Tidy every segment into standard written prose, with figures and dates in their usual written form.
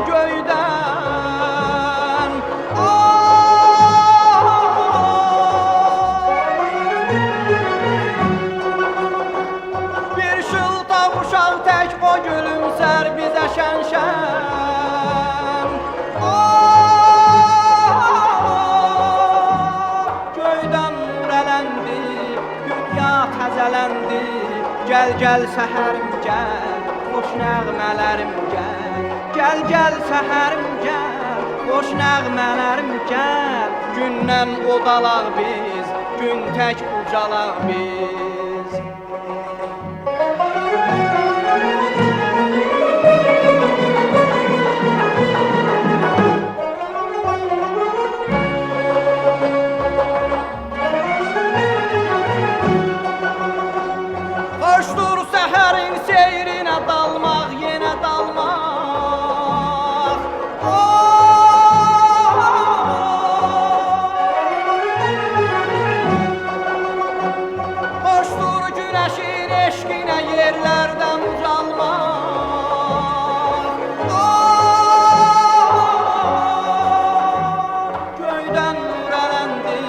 göydən. Bir şıltaq uşaq tək o gülümsər bizə şən-şən. Göydən nur ələndi, dünya təzələndi. Gəl, gəl səhərim gəl, xoş nəğmələrim gəl. Gəl, gəl səhərim gəl, xoş nəğmələrim gəl. Gündən odalaq biz, gün tək ucalaq biz. Xoşdur səhərin seyrinə dalmaq, yenə dalmaq. Xoşdur günəşin eşqinə yerlərdən ucalmaq. Göydən nur ələndi,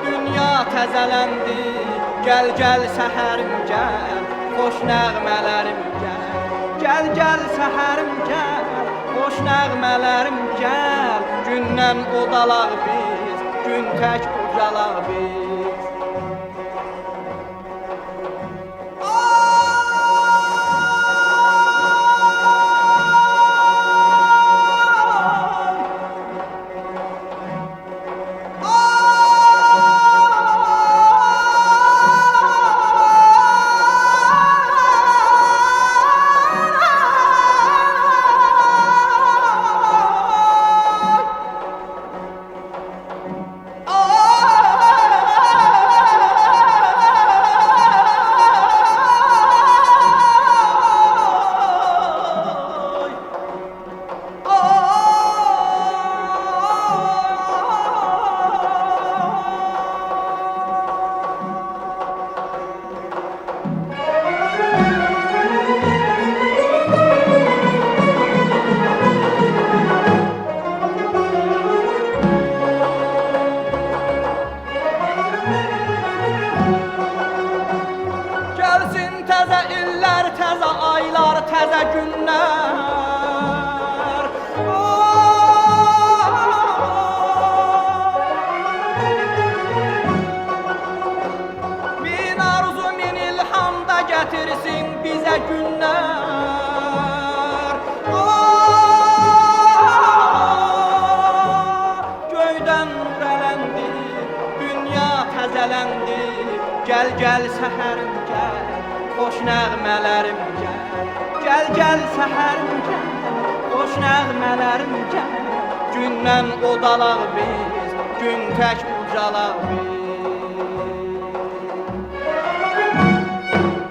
dünya təzələndi. Gəl, gəl səhərim gəl, xoş nəğmələrim gəl. Gəl, gəl səhərim gəl, xoş nəğmələrim gəl. Gündən odalaq biz, gün tək ucalaq biz. Təzə illər, təzə aylar, təzə günlər. Min arzu, min ilham da gətirsin bizə günlər. Göydən nur ələndi, dünya təzələndi. Gəl, gəl səhərim gəl, xoş nəğmələrim gəl. Gəl, gəl səhərim gəl, xoş nəğmələrim gəl. Gündən odalaq biz, gün tək ucalaq biz.